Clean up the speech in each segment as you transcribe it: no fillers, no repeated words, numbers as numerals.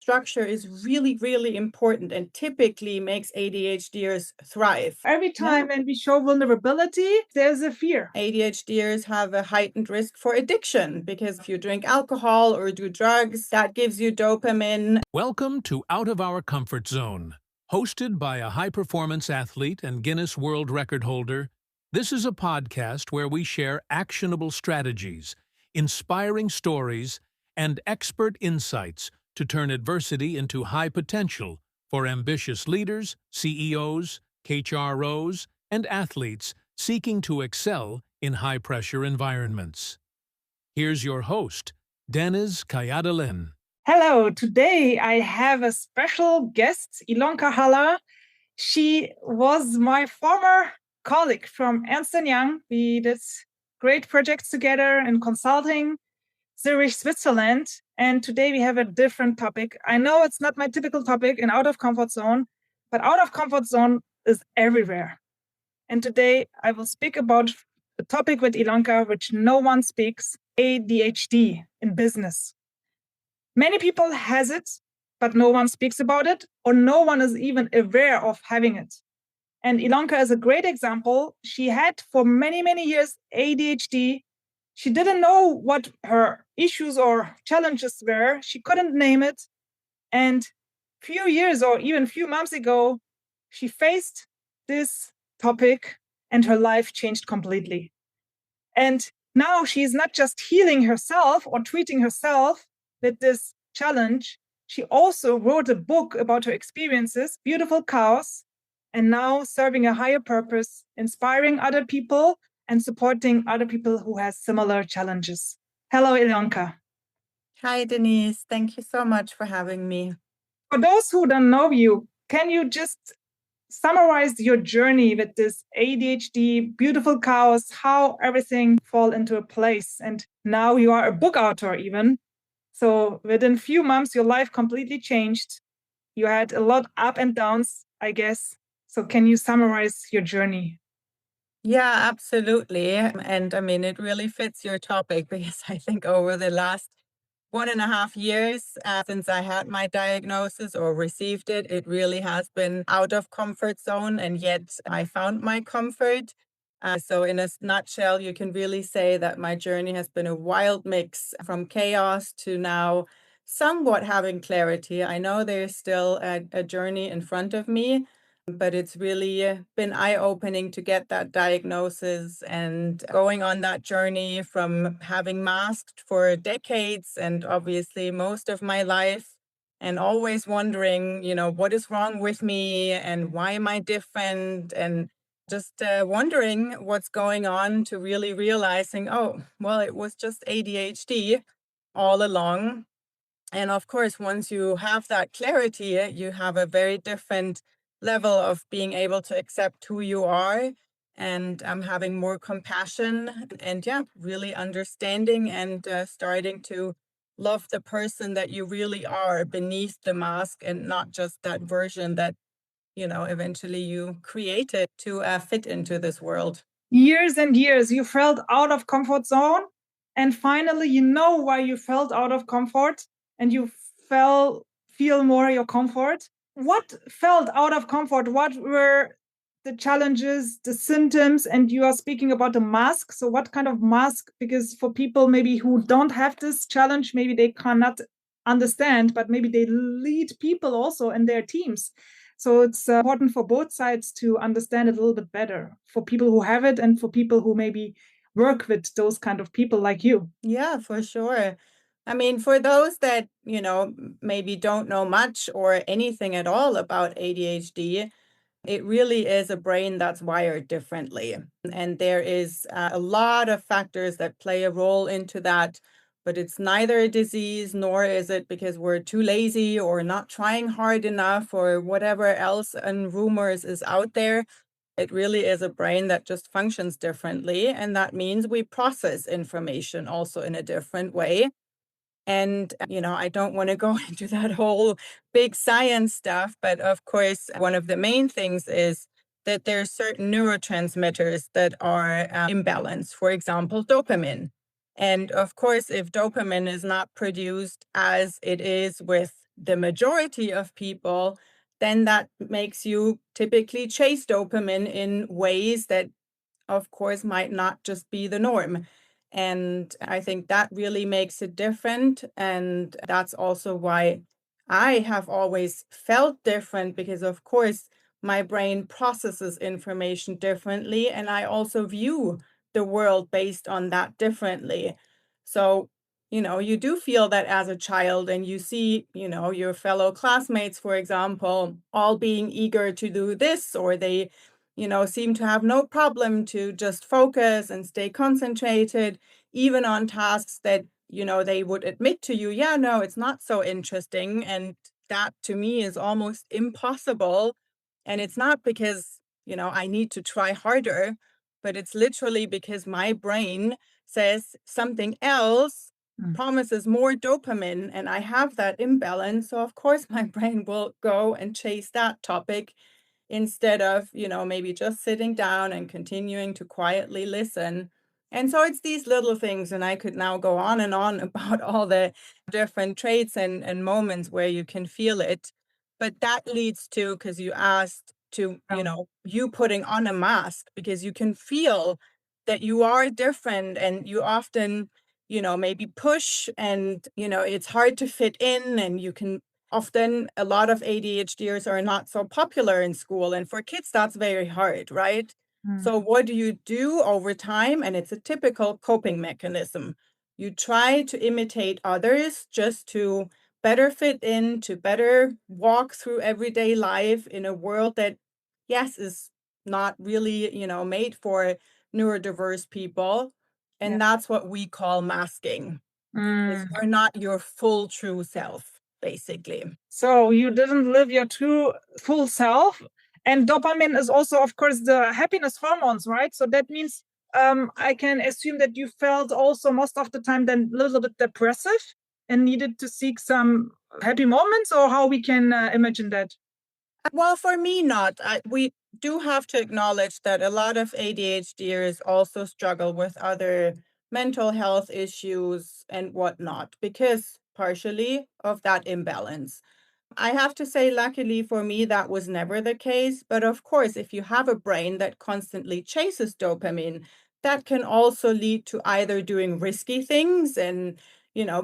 structure is really, really important and typically makes ADHDers thrive. Every time when we show vulnerability, there's a fear. ADHDers have a heightened risk for addiction because if you drink alcohol or do drugs, that gives you dopamine. Welcome to Out of Our Comfort Zone. Hosted by a high-performance athlete and Guinness World Record holder, this is a podcast where we share actionable strategies, inspiring stories, and expert insights to turn adversity into high potential for ambitious leaders, CEOs, HROs, and athletes seeking to excel in high-pressure environments. Here's your host, Deniz. Hello, today I have a special guest, Ilonka Haller. She was my former colleague from Ernst & Young. We did great projects together in consulting, Zurich, Switzerland. And today we have a different topic. I know it's not my typical topic in Out of Comfort Zone, but Out of Comfort Zone is everywhere. And today I will speak about a topic with Ilonka, which no one speaks, ADHD in business. Many people has it, but no one speaks about it, or no one is even aware of having it. And Ilonka is a great example. She had for many, many years ADHD. She didn't know what her issues or challenges were. She couldn't name it. And few years or even few months ago, she faced this topic and her life changed completely. And now she's not just healing herself or treating herself with this challenge. She also wrote a book about her experiences, Beautiful Chaos, and now serving a higher purpose, inspiring other people and supporting other people who have similar challenges. Hello, Ilonka. Hi, Deniz. Thank you so much for having me. For those who don't know you, can you just summarize your journey with this ADHD, Beautiful Chaos, how everything fall into a place? And now you are a book author even. So within a few months, your life completely changed. You had a lot up and downs, I guess. So can you summarize your journey? Yeah, absolutely. And I mean, it really fits your topic because I think over the last 1.5 years since I had my diagnosis or received it, it really has been out of comfort zone. And yet I found my comfort. So in a nutshell, you can really say that my journey has been a wild mix from chaos to now somewhat having clarity. I know there's still a journey in front of me, but it's really been eye-opening to get that diagnosis and going on that journey from having masked for decades and obviously most of my life and always wondering, what is wrong with me and why am I different? And just wondering what's going on to really realizing, oh, well, it was just ADHD all along. And of course, once you have that clarity, you have a very different level of being able to accept who you are and having more compassion and really understanding and starting to love the person that you really are beneath the mask and not just that version that, eventually you created to fit into this world. Years and years, you felt out of comfort zone. And finally, you know why you felt out of comfort and you feel more your comfort. What felt out of comfort? What were the challenges, the symptoms? And you are speaking about the mask. So what kind of mask? Because for people maybe who don't have this challenge, maybe they cannot understand, but maybe they lead people also in their teams. So it's important for both sides to understand it a little bit better for people who have it and for people who maybe work with those kind of people like you. Yeah, for sure. I mean, for those that, maybe don't know much or anything at all about ADHD, it really is a brain that's wired differently. And there is a lot of factors that play a role into that, but it's neither a disease nor is it because we're too lazy or not trying hard enough or whatever else and rumors is out there. It really is a brain that just functions differently. And that means we process information also in a different way. And, I don't want to go into that whole big science stuff, but of course, one of the main things is that there are certain neurotransmitters that are imbalanced, for example, dopamine. And of course, if dopamine is not produced as it is with the majority of people, then that makes you typically chase dopamine in ways that, of course, might not just be the norm. And I think that really makes it different. And that's also why I have always felt different, because, of course, my brain processes information differently. And I also view the world based on that differently. So, you do feel that as a child, and you see, your fellow classmates, for example, all being eager to do this, or they seem to have no problem to just focus and stay concentrated, even on tasks that, they would admit to you, yeah, no, it's not so interesting. And that to me is almost impossible. And it's not because, I need to try harder, but it's literally because my brain says something else promises more dopamine, and I have that imbalance. So, of course, my brain will go and chase that topic instead of, maybe just sitting down and continuing to quietly listen. And so it's these little things, and I could now go on and on about all the different traits and moments where you can feel it. But that leads to, because you asked to, you putting on a mask, because you can feel that you are different, and you often, maybe push, and, it's hard to fit in, and you can often, a lot of ADHDers are not so popular in school, and for kids, that's very hard, right? So what do you do over time? And it's a typical coping mechanism. You try to imitate others just to better fit in, to better walk through everyday life in a world that, yes, is not really, made for neurodiverse people. Yeah. And that's what we call masking. Is Mm. you're not your full true self, basically. So you didn't live your true full self. And dopamine is also, of course, the happiness hormones, right? So that means I can assume that you felt also most of the time then a little bit depressive and needed to seek some happy moments, or how we can imagine that. Well, for me, not. We do have to acknowledge that a lot of ADHDers also struggle with other mental health issues and whatnot, because partially of that imbalance. I have to say, luckily for me, that was never the case. But of course, if you have a brain that constantly chases dopamine, that can also lead to either doing risky things, and,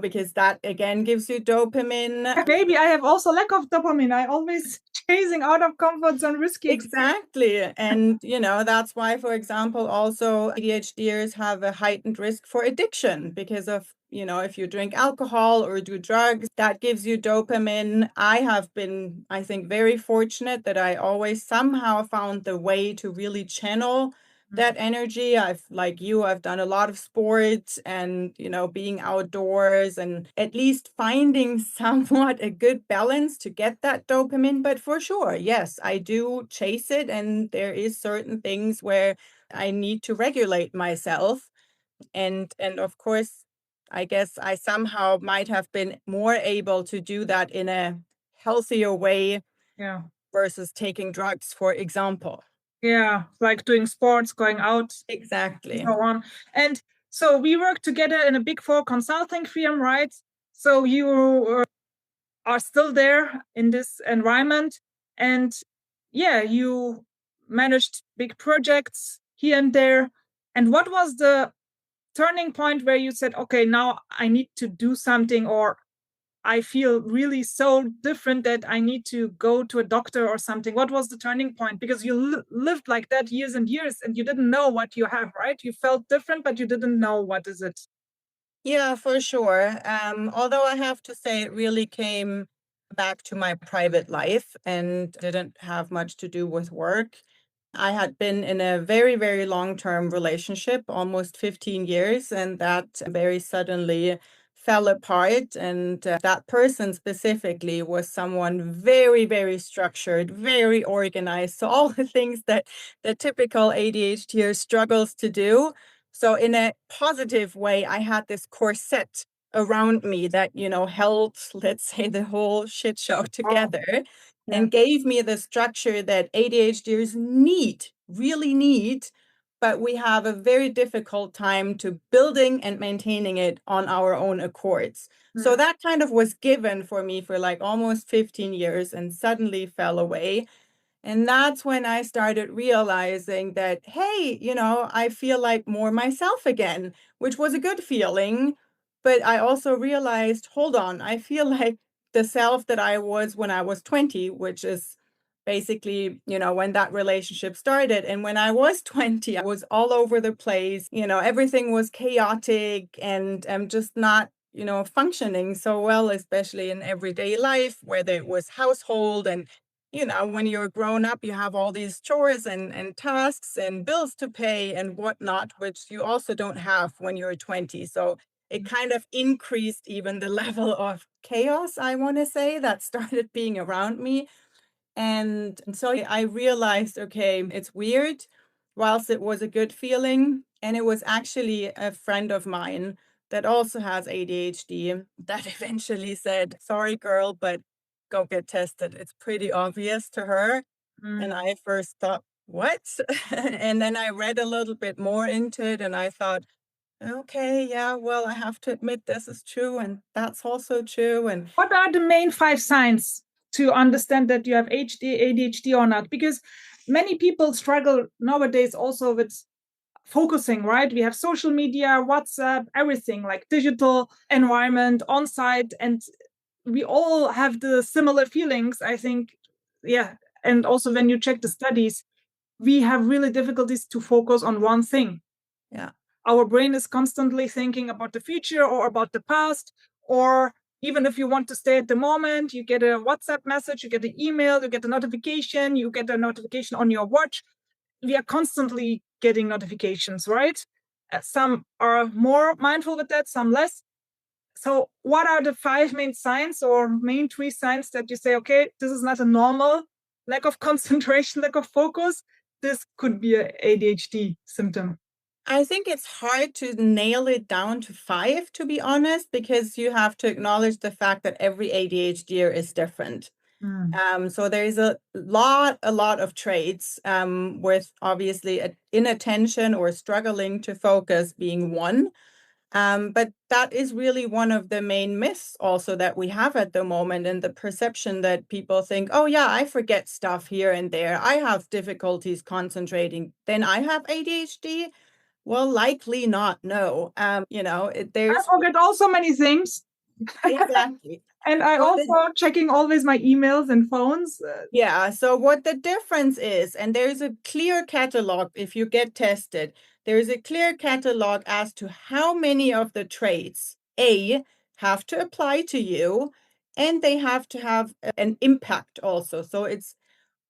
because that again gives you dopamine. Maybe I have also lack of dopamine. I always chasing out of comfort zone risky. Exactly. And, that's why, for example, also ADHDers have a heightened risk for addiction because of, if you drink alcohol or do drugs, that gives you dopamine. I have been, I think, very fortunate that I always somehow found the way to really channel that energy. Like you, I've done a lot of sports and, being outdoors and at least finding somewhat a good balance to get that dopamine. But for sure, yes, I do chase it. And there is certain things where I need to regulate myself. And of course, I guess I somehow might have been more able to do that in a healthier way. Yeah. Versus taking drugs, for example. Yeah, like doing sports, going out, Exactly. and so on. And so we work together in a Big Four consulting firm, right? So you are still there in this environment, and yeah, you managed big projects here and there. And what was the turning point where you said, okay, now I need to do something, or I feel really so different that I need to go to a doctor or something? What was the turning point? Because you lived like that years and years, and you didn't know what you have, right? You felt different, but you didn't know what is it. Yeah, for sure. Although I have to say it really came back to my private life and didn't have much to do with work. I had been in a very, very long-term relationship, almost 15 years, and that very suddenly fell apart. And that person specifically was someone very, very structured, very organized. So all the things that the typical ADHD struggles to do. So in a positive way, I had this corset around me that, held, let's say, the whole shit show together. Yeah. And gave me the structure that ADHDers need, really need, but we have a very difficult time to building and maintaining it on our own accords. So that kind of was given for me for like almost 15 years and suddenly fell away. And that's when I started realizing that, hey, I feel like more myself again, which was a good feeling. But I also realized, hold on, I feel like the self that I was when I was 20, which is basically, when that relationship started. And when I was 20, I was all over the place. Everything was chaotic and just not, functioning so well, especially in everyday life, whether it was household and when you're grown up, you have all these chores and tasks and bills to pay and whatnot, which you also don't have when you're 20. So it kind of increased even the level of chaos, I want to say, that started being around me. And so I realized, okay, it's weird, whilst it was a good feeling. And it was actually a friend of mine that also has ADHD that eventually said, sorry, girl, but go get tested. It's pretty obvious to her. And I first thought, what? And then I read a little bit more into it and I thought, okay, yeah, well, I have to admit this is true and that's also true. And what are the main 5 signs to understand that you have ADHD or not? Because many people struggle nowadays also with focusing, right? We have social media, WhatsApp, everything like digital environment on site, and we all have the similar feelings, I think. Yeah. And also when you check the studies, we have really difficulties to focus on one thing. yeah. Our brain is constantly thinking about the future or about the past, or even if you want to stay at the moment, you get a WhatsApp message, you get an email, you get a notification, you get a notification on your watch. We are constantly getting notifications, right? Some are more mindful with that, some less. So what are the 5 main signs or main 3 signs that you say, okay, this is not a normal lack of concentration, lack of focus. This could be an ADHD symptom. I think it's hard to nail it down to 5, to be honest, because you have to acknowledge the fact that every ADHDer is different. So there's a lot of traits, with obviously inattention or struggling to focus being one. But that is really one of the main myths also that we have at the moment, and the perception that people think, oh yeah, I forget stuff here and there. I have difficulties concentrating. Then I have ADHD. Well, likely not. No. I There's forget also many things. exactly. And I So also checking always my emails and phones. Yeah, so what the difference is, and there's a clear catalog if you get tested, there's a clear catalog as to how many of the traits, A, have to apply to you, and they have to have an impact also. So it's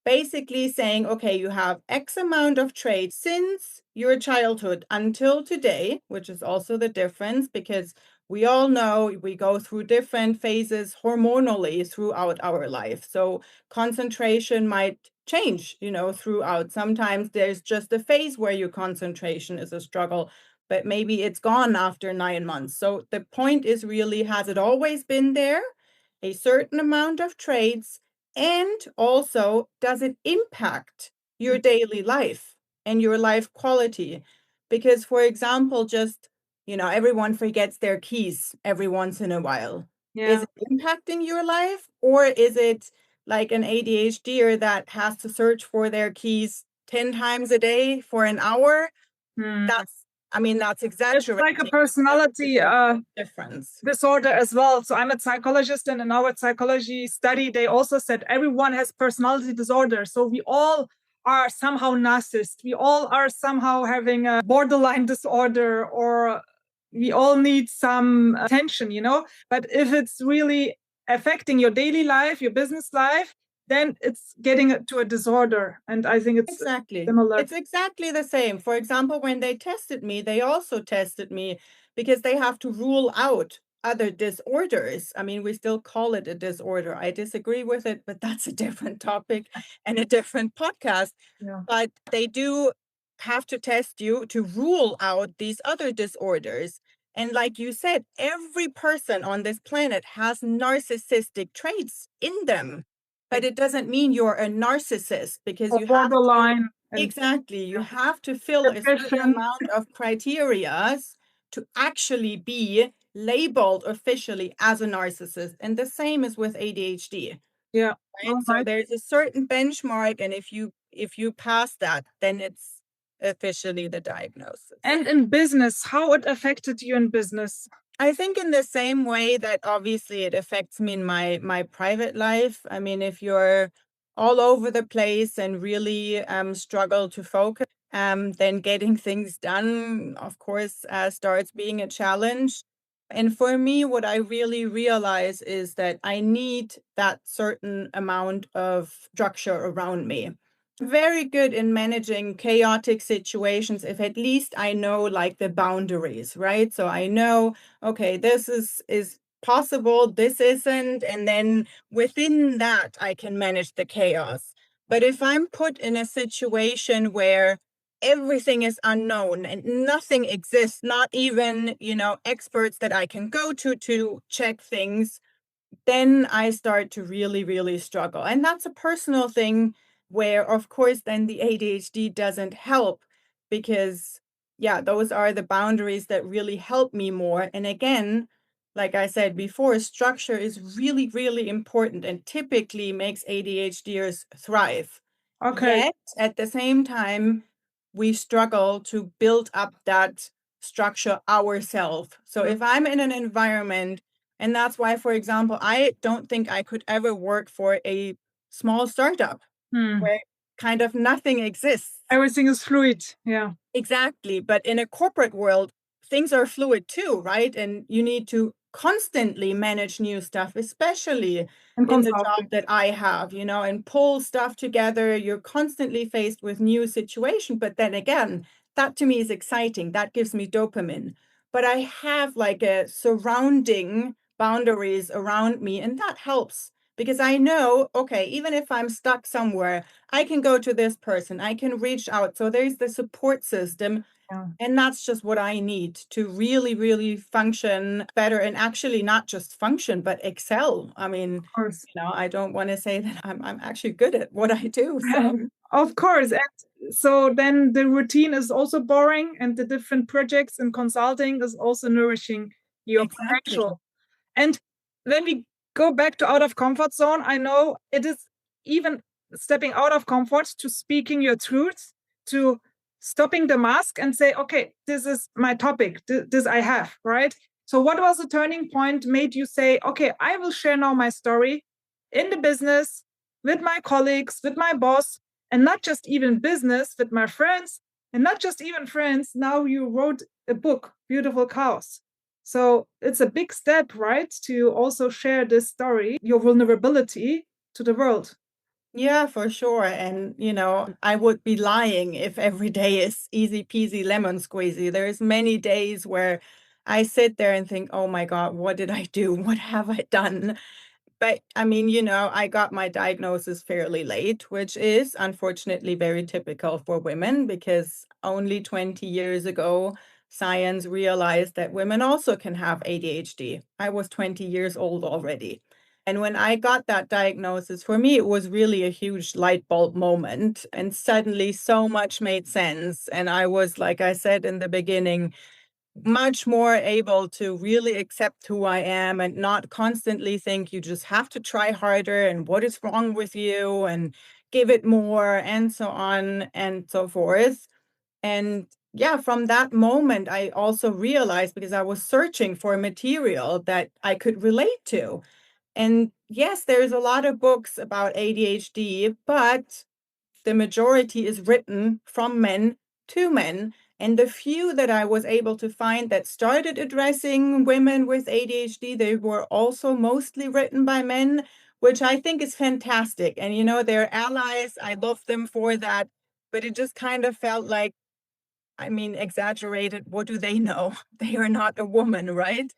basically saying, okay, you have X amount of traits since your childhood until today, which is also the difference because we all know we go through different phases hormonally throughout our life. So concentration might change, throughout. Sometimes there's just a phase where your concentration is a struggle, but maybe it's gone after 9 months. So the point is really, has it always been there? A certain amount of traits, and also, does it impact your daily life and your life quality? Because, for example, just, everyone forgets their keys every once in a while. Is Yeah. it impacting your life, or is it like an ADHDer that has to search for their keys 10 times a day for an hour? That's It's exaggerating. like a personality Difference. disorder as well. So I'm a psychologist, and in our psychology study, they also said everyone has personality disorder. So we all are somehow narcissist. We all are somehow having a borderline disorder, or we all need some attention, But if it's really affecting your daily life, your business life, then it's getting to a disorder. And I think it's Exactly. similar. It's exactly the same. For example, when they tested me, they also tested me because they have to rule out other disorders. I mean, we still call it a disorder. I disagree with it, but that's a different topic and a different podcast. Yeah. But they do have to test you to rule out these other disorders. And like you said, every person on this planet has narcissistic traits in them. But it doesn't mean you're a narcissist because Or you have to, borderline. and Exactly. You have to fill a certain depression. amount of criteria to actually be labeled officially as a narcissist. And the same is with ADHD, Yeah. right? All So right. there's a certain benchmark, and if you pass that, then it's officially the diagnosis. And in business, how it affected you in business? I think in the same way that obviously it affects me in my private life. I mean, if you're all over the place and really struggle to focus, then getting things done, of course, starts being a challenge. And for me, what I really realize is that I need that certain amount of structure around me. Very good in managing chaotic situations if at least I know like the boundaries, right? So I know, okay, this is possible, this isn't, and then within that I can manage the chaos. But if I'm put in a situation where everything is unknown and nothing exists, not even, experts that I can go to check things, then I start to really, really struggle. And that's a personal thing where, of course, then the ADHD doesn't help because, yeah, those are the boundaries that really help me more. And again, like I said before, structure is really, really important and typically makes ADHDers thrive. Okay. Yet, at the same time, we struggle to build up that structure ourselves. So if I'm in an environment, and that's why, for example, I don't think I could ever work for a small startup Hmm. where kind of nothing exists. Everything is fluid. Yeah. Exactly. But in a corporate world, things are fluid too, right? And you need to constantly manage new stuff, especially And in the job consulting. that I have, and pull stuff together. You're constantly faced with new situation. But then again, that to me is exciting. That gives me dopamine. But I have like a surrounding boundaries around me, and that helps because I know, okay, even if I'm stuck somewhere, I can go to this person, I can reach out. So there's the support system. Yeah. And that's just what I need to really, really function better and actually not just function, but excel. I mean, Of course. I don't want to say that I'm actually good at what I do. So Of course. And so then the routine is also boring, and the different projects and consulting is also nourishing your exactly. potential. And when we go back to out of comfort zone, I know it is even stepping out of comfort to speaking your truth, to stopping the mask and say, okay, this is my topic, this I have, right? So what was the turning point made you say, okay, I will share now my story in the business with my colleagues, with my boss, and not just even business, with my friends, and not just even friends. Now you wrote a book, Beautiful Chaos. So it's a big step, right? To also share this story, your vulnerability to the world. Yeah, for sure. And, I would be lying if every day is easy peasy lemon squeezy. There's many days where I sit there and think, oh my God, what did I do? What have I done? But I mean, I got my diagnosis fairly late, which is unfortunately very typical for women because only 20 years ago, science realized that women also can have ADHD. I was 20 years old already. And when I got that diagnosis, for me, it was really a huge light bulb moment. And suddenly so much made sense. And I was, like I said in the beginning, much more able to really accept who I am and not constantly think you just have to try harder and what is wrong with you and give it more and so on and so forth. And yeah, from that moment, I also realized because I was searching for material that I could relate to. And yes, there's a lot of books about ADHD, but the majority is written from men to men. And the few that I was able to find that started addressing women with ADHD, they were also mostly written by men, which I think is fantastic. And, they're allies. I love them for that. But it just kind of felt like, I mean, exaggerated. What do they know? They are not a woman, right?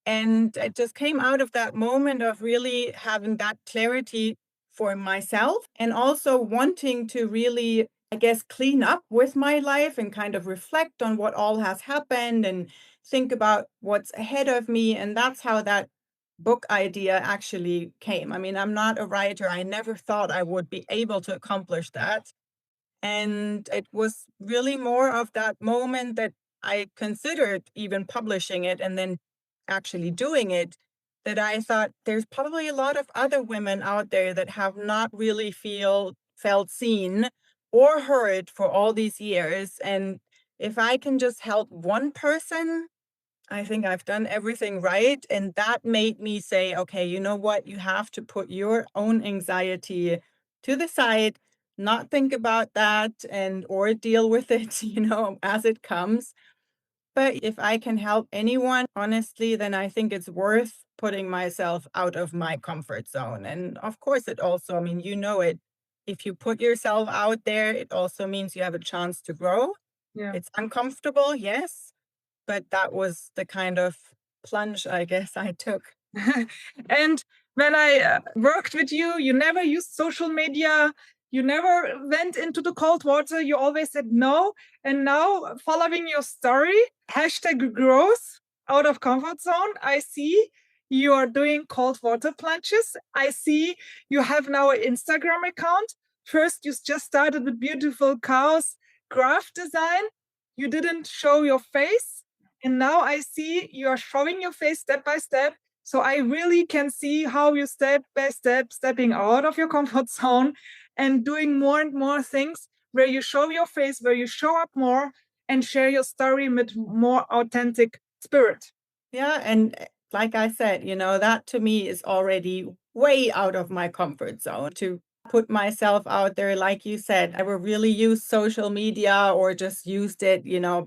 And it just came out of that moment of really having that clarity for myself and also wanting to really, I guess, clean up with my life and kind of reflect on what all has happened and think about what's ahead of me. And that's how that book idea actually came. I mean, I'm not a writer. I never thought I would be able to accomplish that. And it was really more of that moment that I considered even publishing it and then actually doing it, that I thought there's probably a lot of other women out there that have not really felt seen or heard for all these years. And if I can just help one person, I think I've done everything right. And that made me say, okay, you know what? You have to put your own anxiety to the side, not think about that and or deal with it, as it comes. But if I can help anyone, honestly, then I think it's worth putting myself out of my comfort zone. And of course, it also, I mean, it. If you put yourself out there, it also means you have a chance to grow. Yeah. It's uncomfortable, yes, but that was the kind of plunge, I guess, I took. And when I worked with you, you never used social media. You never went into the cold water. You always said no. And now, following your story, hashtag growth out of comfort zone, I see you are doing cold water plunges. I see you have now an Instagram account. First, you just started with beautiful cows graph design. You didn't show your face. And now I see you are showing your face step by step. So I really can see how you step by step, stepping out of your comfort zone and doing more and more things where you show your face, where you show up more and share your story with more authentic spirit. Yeah. And like I said, that to me is already way out of my comfort zone to put myself out there. Like you said, I will really use social media or just used it,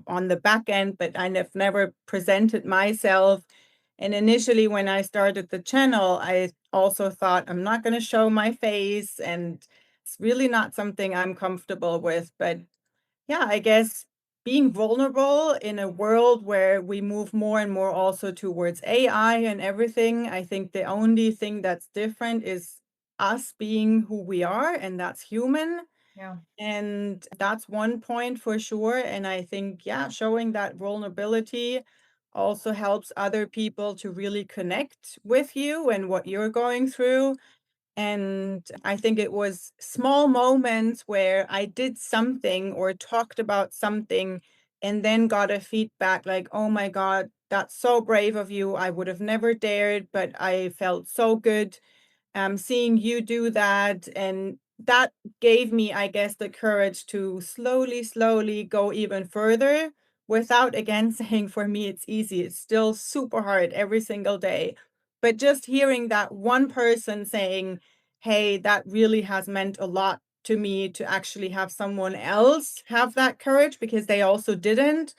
on the back end, but I have never presented myself. And initially, when I started the channel, I also thought I'm not going to show my face, and it's really not something I'm comfortable with. But yeah, I guess being vulnerable in a world where we move more and more also towards AI and everything, I think the only thing that's different is us being who we are, and that's human. Yeah. And that's one point for sure. And I think, yeah, showing that vulnerability also helps other people to really connect with you and what you're going through. And I think it was small moments where I did something or talked about something and then got a feedback like, oh my God, that's so brave of you. I would have never dared, but I felt so good seeing you do that. And that gave me, I guess, the courage to slowly go even further without, again, saying for me, it's easy. It's still super hard every single day. But just hearing that one person saying, hey, that really has meant a lot to me to actually have someone else have that courage because they also didn't.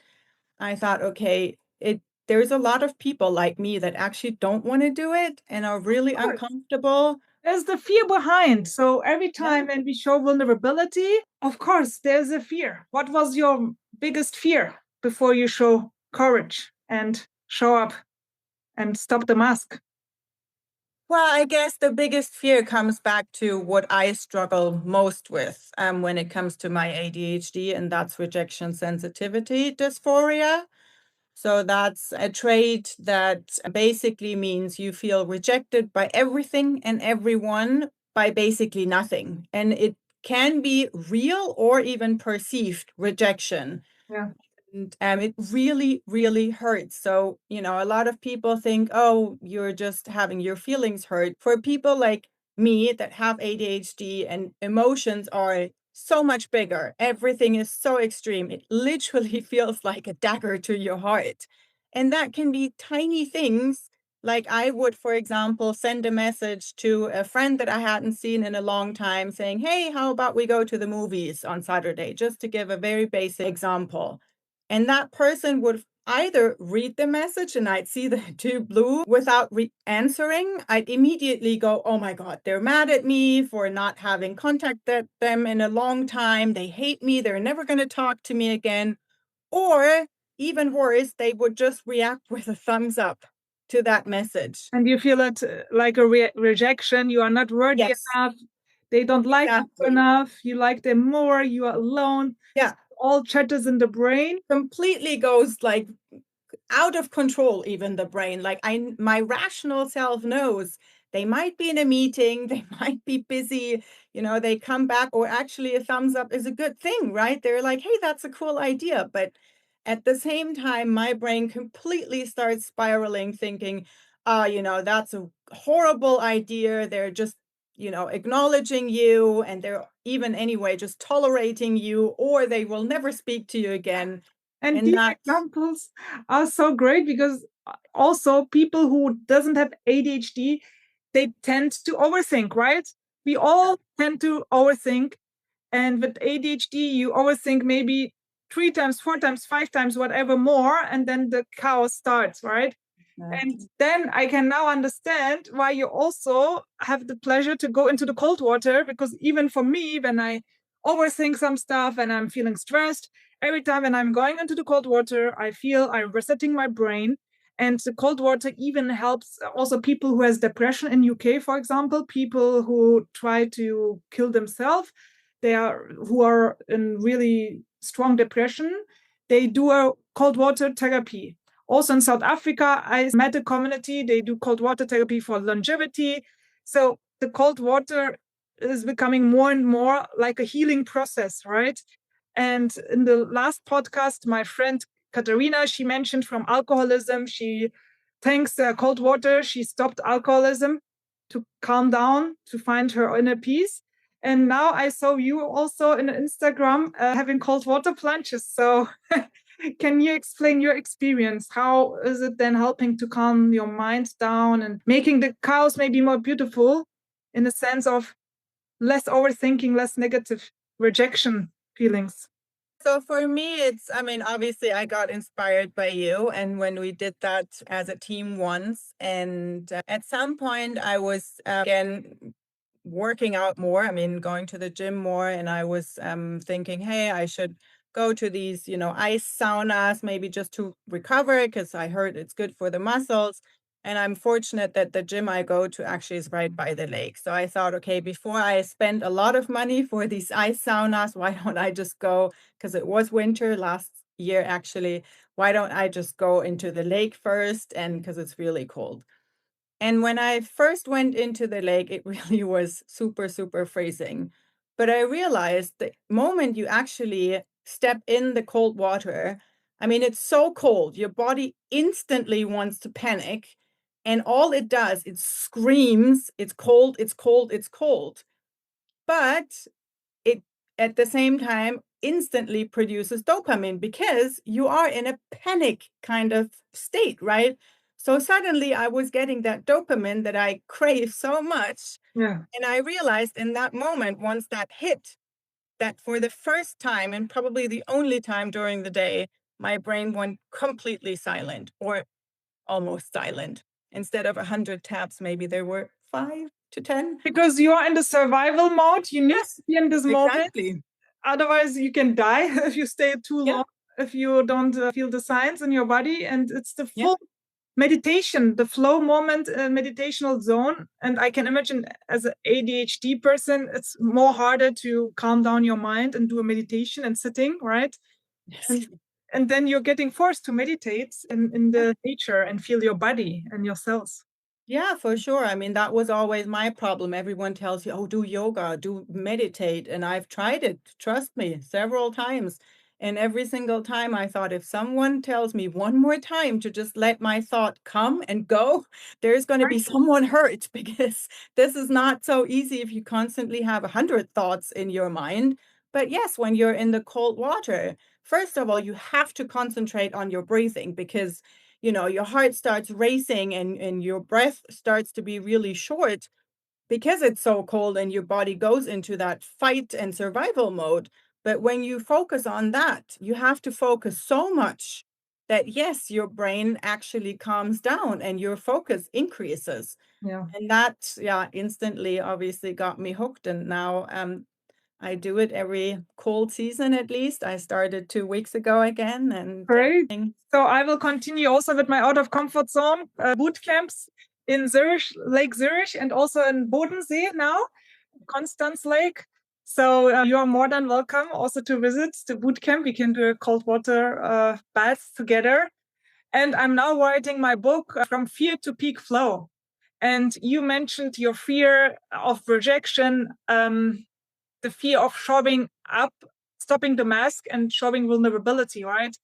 I thought, okay, there's a lot of people like me that actually don't want to do it and are really uncomfortable. There's the fear behind. So every time Yeah. when we show vulnerability, of course, there's a fear. What was your biggest fear before you show courage and show up and stop the mask? Well, I guess the biggest fear comes back to what I struggle most with when it comes to my ADHD, and that's rejection sensitivity dysphoria. So that's a trait that basically means you feel rejected by everything and everyone by basically nothing. And it can be real or even perceived rejection. Yeah. And it really hurts. So, a lot of people think, oh, you're just having your feelings hurt. For people like me that have ADHD and emotions are so much bigger, everything is so extreme. It literally feels like a dagger to your heart. And that can be tiny things. Like I would, for example, send a message to a friend that I hadn't seen in a long time saying, hey, how about we go to the movies on Saturday? Just to give a very basic example. And that person would either read the message and I'd see the two blue without answering. I'd immediately go, oh my God, they're mad at me for not having contacted them in a long time. They hate me. They're never going to talk to me again. Or even worse, they would just react with a thumbs up to that message. And you feel it like a rejection. You are not worthy Yes, enough. They don't like you exactly. enough. You like them more. You are alone. Yeah. All chatters in the brain. Completely goes like out of control, even the brain. Like my rational self knows they might be in a meeting, they might be busy, they come back, or actually a thumbs up is a good thing, right? They're like, hey, that's a cool idea. But at the same time, my brain completely starts spiraling, thinking, that's a horrible idea. They're just, acknowledging you, and they're even anyway just tolerating you, or they will never speak to you again. And And these that, examples are so great because also people who doesn't have ADHD, they tend to overthink, right? We all tend to overthink. And with ADHD, you overthink maybe 3 times, 4 times, 5 times, whatever more, and then the chaos starts, right? And then I can now understand why you also have the pleasure to go into the cold water, because even for me, when I overthink some stuff and I'm feeling stressed, every time when I'm going into the cold water, I feel I'm resetting my brain. And the cold water even helps also people who has depression in UK, for example, people who try to kill themselves, who are in really strong depression, they do a cold water therapy. Also in South Africa, I met a community, they do cold water therapy for longevity. So the cold water is becoming more and more like a healing process, right? And in the last podcast, my friend Katarina, she mentioned from alcoholism. She thanks cold water, she stopped alcoholism to calm down, to find her inner peace. And now I saw you also in Instagram having cold water plunges. So can you explain your experience? How is it then helping to calm your mind down and making the chaos maybe more beautiful in the sense of less overthinking, less negative rejection feelings? So for me, obviously I got inspired by you, and when we did that as a team once, and at some point I was again working out more, going to the gym more, and I was thinking, hey, I should go to these, ice saunas, maybe just to recover, because I heard it's good for the muscles. And I'm fortunate that the gym I go to actually is right by the lake. So I thought, okay, before I spend a lot of money for these ice saunas, why don't I just go, because it was winter last year actually, why don't I just go into the lake first, and because it's really cold. And when I first went into the lake, it really was super, super freezing. But I realized the moment you actually step in the cold water, it's so cold, your body instantly wants to panic. And all it does, it screams, it's cold, it's cold, it's cold. But it, at the same time, instantly produces dopamine because you are in a panic kind of state, right? So suddenly I was getting that dopamine that I crave so much. Yeah. And I realized in that moment, once that hit, that for the first time, and probably the only time during the day, my brain went completely silent, or almost silent. Instead of 100 taps, maybe there were 5 to 10. Because you are in the survival mode, you need Yes, to be in this moment. exactly. Otherwise, you can die if you stay too Yeah. long, if you don't feel the signs in your body. And it's the Yeah. full meditation, the flow moment, meditational zone. And I can imagine as an ADHD person, it's more harder to calm down your mind and do a meditation and sitting, right? Yes. And then you're getting forced to meditate in the nature and feel your body and your cells. Yeah, for sure. That was always my problem. Everyone tells you, oh, do yoga, do meditate. And I've tried it, trust me, several times. And every single time I thought, if someone tells me one more time to just let my thought come and go, there's going to be someone hurt, because this is not so easy if you constantly have 100 thoughts in your mind. But yes, when you're in the cold water, first of all, you have to concentrate on your breathing, because your heart starts racing, and your breath starts to be really short because it's so cold, and your body goes into that fight and survival mode. But when you focus on that, you have to focus so much that, yes, your brain actually calms down and your focus increases. Yeah. And that, yeah, instantly obviously got me hooked. And now I do it every cold season at least. I started 2 weeks ago again. And Great. So I will continue also with my out of comfort zone boot camps in Zurich, Lake Zurich, and also in Bodensee now, Constance Lake. So you are more than welcome also to visit the boot camp. We can do a cold water bath together. And I'm now writing my book, From Fear to Peak Flow. And you mentioned your fear of rejection, the fear of showing up, stopping the mask and showing vulnerability, right?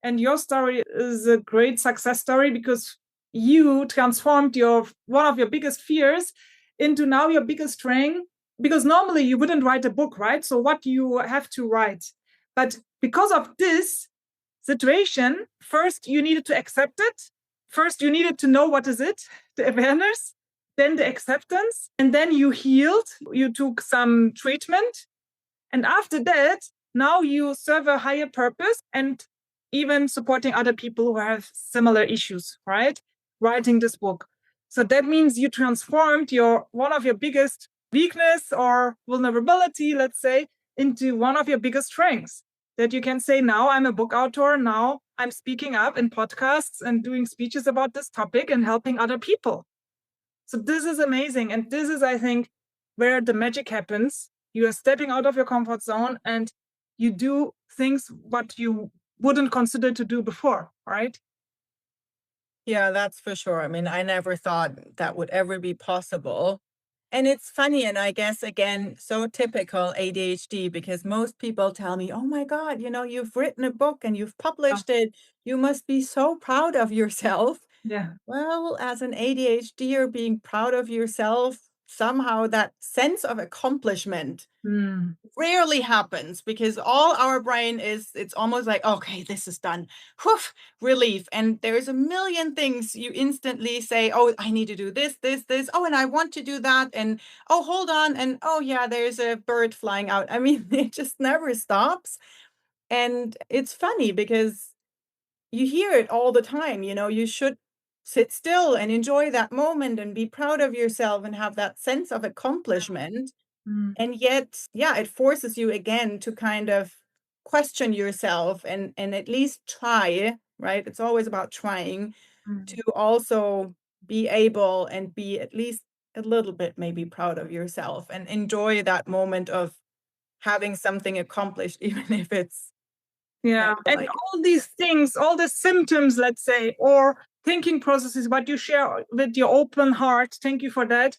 And your story is a great success story because you transformed one of your biggest fears into now your biggest strength. Because normally you wouldn't write a book, right? So what you have to write. But because of this situation, first you needed to accept it. First you needed to know what is it, the awareness, then the acceptance, and then you healed. You took some treatment. And after that, now you serve a higher purpose and even supporting other people who have similar issues, right? Writing this book. So that means you transformed one of your biggest weakness or vulnerability, let's say, into one of your biggest strengths. That you can say, now I'm a book author, now I'm speaking up in podcasts and doing speeches about this topic and helping other people. So this is amazing. And this is, I think, where the magic happens. You are stepping out of your comfort zone and you do things what you wouldn't consider to do before, right? Yeah, that's for sure. I mean, I never thought that would ever be possible. And it's funny, and I guess, again, so typical ADHD, because most people tell me, oh my God, you've written a book and you've published it. You must be so proud of yourself. Yeah. Well, as an ADHDer, being proud of yourself, somehow that sense of accomplishment rarely happens, because all our brain it's almost like, okay, this is done. Whew, relief. And there's a million things you instantly say, oh, I need to do this, this, this. Oh, and I want to do that. And oh, hold on. And oh, yeah, there's a bird flying out. I mean, it just never stops. And it's funny because you hear it all the time. You should sit still and enjoy that moment and be proud of yourself and have that sense of accomplishment. And yet, yeah, it forces you again to kind of question yourself and at least try, right? It's always about trying to also be able and be at least a little bit maybe proud of yourself and enjoy that moment of having something accomplished, even if it's Yeah. And like, all these things, all the symptoms, let's say, or thinking processes, what you share with your open heart, thank you for that.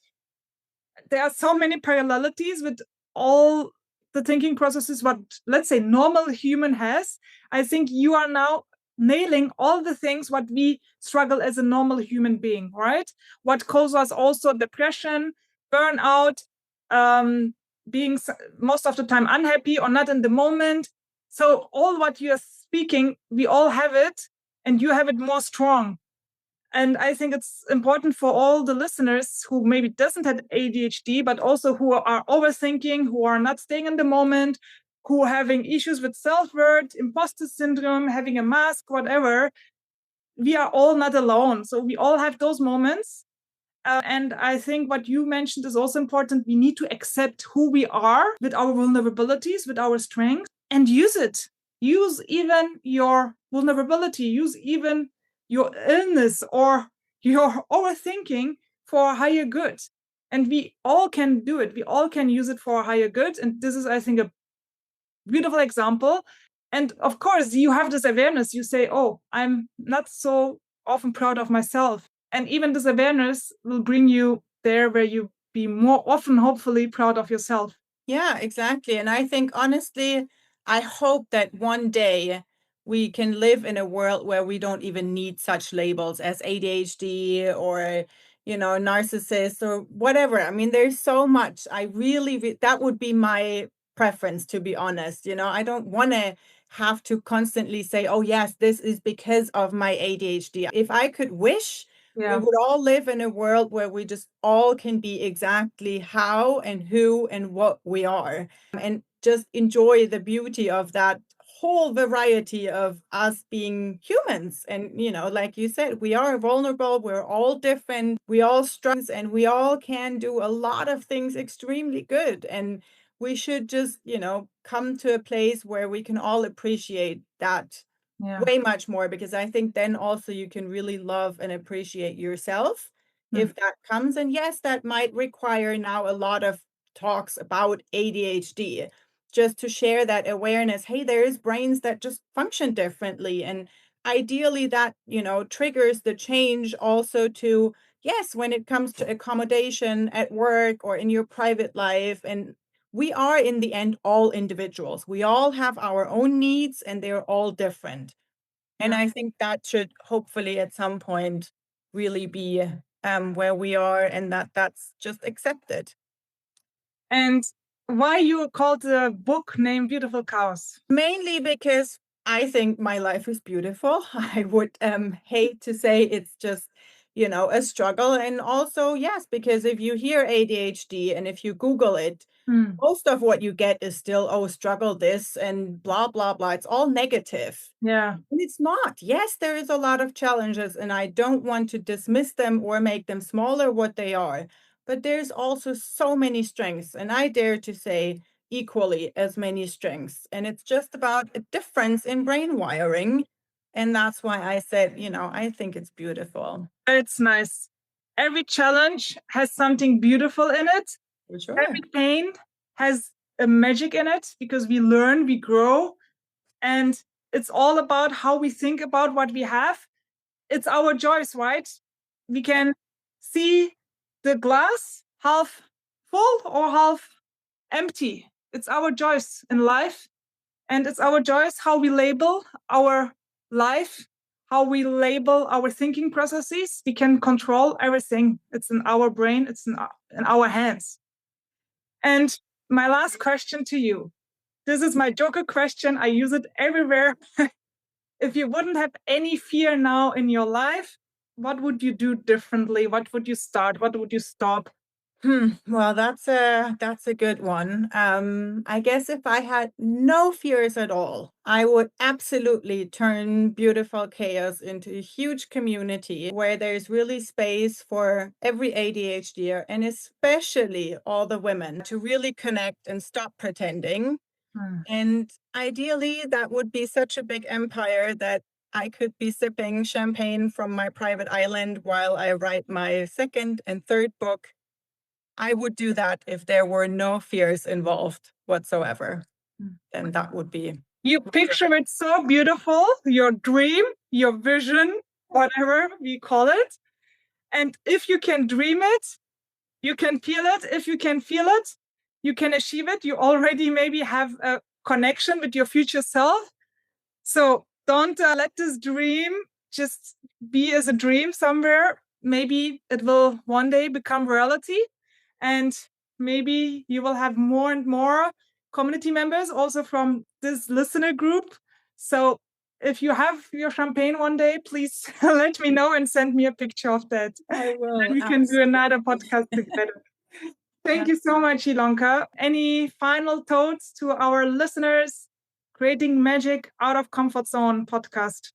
There are so many parallelities with all the thinking processes what, let's say, normal human has. I think you are now nailing all the things what we struggle as a normal human being, right? What causes us also depression, burnout, being most of the time unhappy or not in the moment. So all what you are speaking, we all have it, and you have it more strong. And I think it's important for all the listeners who maybe doesn't have ADHD, but also who are overthinking, who are not staying in the moment, who are having issues with self-worth, imposter syndrome, having a mask, whatever. We are all not alone. So we all have those moments. And I think what you mentioned is also important. We need to accept who we are with our vulnerabilities, with our strengths, and use it. Use even your vulnerability, use even your illness or your overthinking for a higher good. And we all can do it. We all can use it for a higher good. And this is, I think, a beautiful example. And of course, you have this awareness. You say, oh, I'm not so often proud of myself. And even this awareness will bring you there where you be more often, hopefully, proud of yourself. yeah, exactly. And I think, honestly, I hope that one day we can live in a world where we don't even need such labels as ADHD or, narcissist or whatever. I mean, there's so much. I really, that would be my preference, to be honest. I don't want to have to constantly say, oh, yes, this is because of my ADHD. If I could wish, we would all live in a world where we just all can be exactly how and who and what we are, and just enjoy the beauty of that whole variety of us being humans. And, like you said, we are vulnerable, we're all different, we all struggle, and we all can do a lot of things extremely good. And we should just, come to a place where we can all appreciate that way much more, because I think then also you can really love and appreciate yourself if that comes. And yes, that might require now a lot of talks about ADHD, just to share that awareness. Hey, there's brains that just function differently. And ideally that, triggers the change also to yes, when it comes to accommodation at work or in your private life, and we are in the end all individuals. We all have our own needs and they're all different. And I think that should hopefully at some point really be where we are, and that's just accepted. And why you called the book name Beautiful Chaos? Mainly because I think my life is beautiful. I would hate to say it's just, a struggle. And also, yes, because if you hear ADHD and if you Google it, most of what you get is still, oh, struggle this and blah, blah, blah. It's all negative. Yeah. And it's not. Yes, there is a lot of challenges, and I don't want to dismiss them or make them smaller what they are. But there's also so many strengths, and I dare to say equally as many strengths. And it's just about a difference in brain wiring. And that's why I said, I think it's beautiful. It's nice. Every challenge has something beautiful in it. For sure. Every pain has a magic in it because we learn, we grow, and it's all about how we think about what we have. It's our choice, right? We can see the glass half full or half empty. It's our choice in life. And it's our choice how we label our life, how we label our thinking processes. We can control everything. It's in our brain, it's in our hands. And my last question to you. This is my joker question. I use it everywhere. If you wouldn't have any fear now in your life, what would you do differently? What would you start? What would you stop? Well, that's a good one. I guess if I had no fears at all, I would absolutely turn Beautiful Chaos into a huge community where there's really space for every ADHDer and especially all the women to really connect and stop pretending. And ideally, that would be such a big empire that I could be sipping champagne from my private island while I write my second and third book. I would do that if there were no fears involved whatsoever. Then that would be. You picture it so beautiful, your dream, your vision, whatever we call it. And if you can dream it, you can feel it. If you can feel it, you can achieve it. You already maybe have a connection with your future self. So don't let this dream just be as a dream somewhere. Maybe it will one day become reality. And maybe you will have more and more community members also from this listener group. So if you have your champagne one day, please let me know and send me a picture of that. I will. And we can do another podcast together. Thank you so much, Ilonka. Any final thoughts to our listeners? Creating Magic Out of Comfort Zone podcast.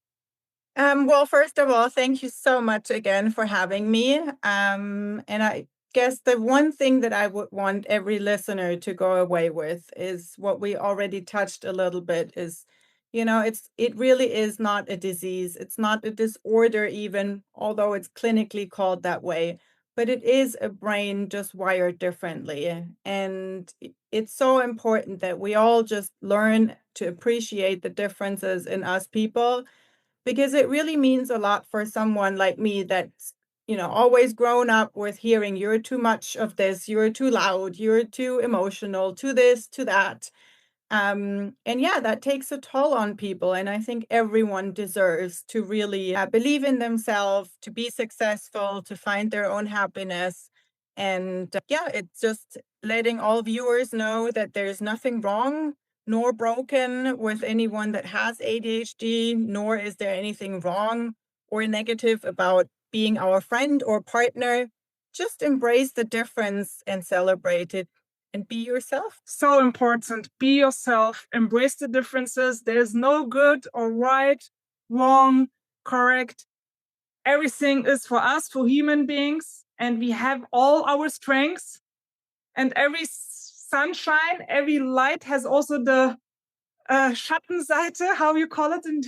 Well, first of all, thank you so much again for having me. And I guess the one thing that I would want every listener to go away with is what we already touched a little bit is, it really is not a disease. It's not a disorder even, although it's clinically called that way, but it is a brain just wired differently. And it's so important that we all just learn to appreciate the differences in us people, because it really means a lot for someone like me that's, always grown up with hearing you're too much of this, you're too loud, you're too emotional, to this, to that. And yeah, that takes a toll on people. And I think everyone deserves to really believe in themselves, to be successful, to find their own happiness. And yeah, it's just letting all viewers know that there's nothing wrong nor broken with anyone that has ADHD, nor is there anything wrong or negative about being our friend or partner. Just embrace the difference and celebrate it and be yourself. So important. Be yourself. Embrace the differences. There's no good or right, wrong, correct. Everything is for us, for human beings, and we have all our strengths. And every sunshine, every light has also the Schattenseite, how you call it in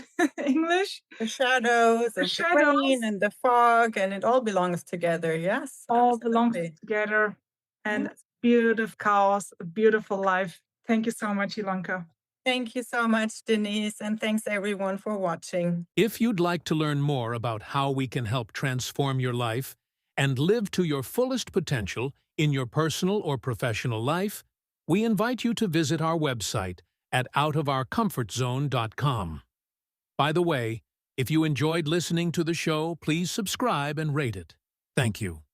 English? The shadows and the rain and the fog, and it all belongs together. Yes, all absolutely. belongs together. And it's beautiful chaos, a beautiful life. Thank you so much, Ilonka. Thank you so much, Deniz, and thanks everyone for watching. If you'd like to learn more about how we can help transform your life and live to your fullest potential in your personal or professional life, we invite you to visit our website at outofourcomfortzone.com. By the way, if you enjoyed listening to the show, please subscribe and rate it. Thank you.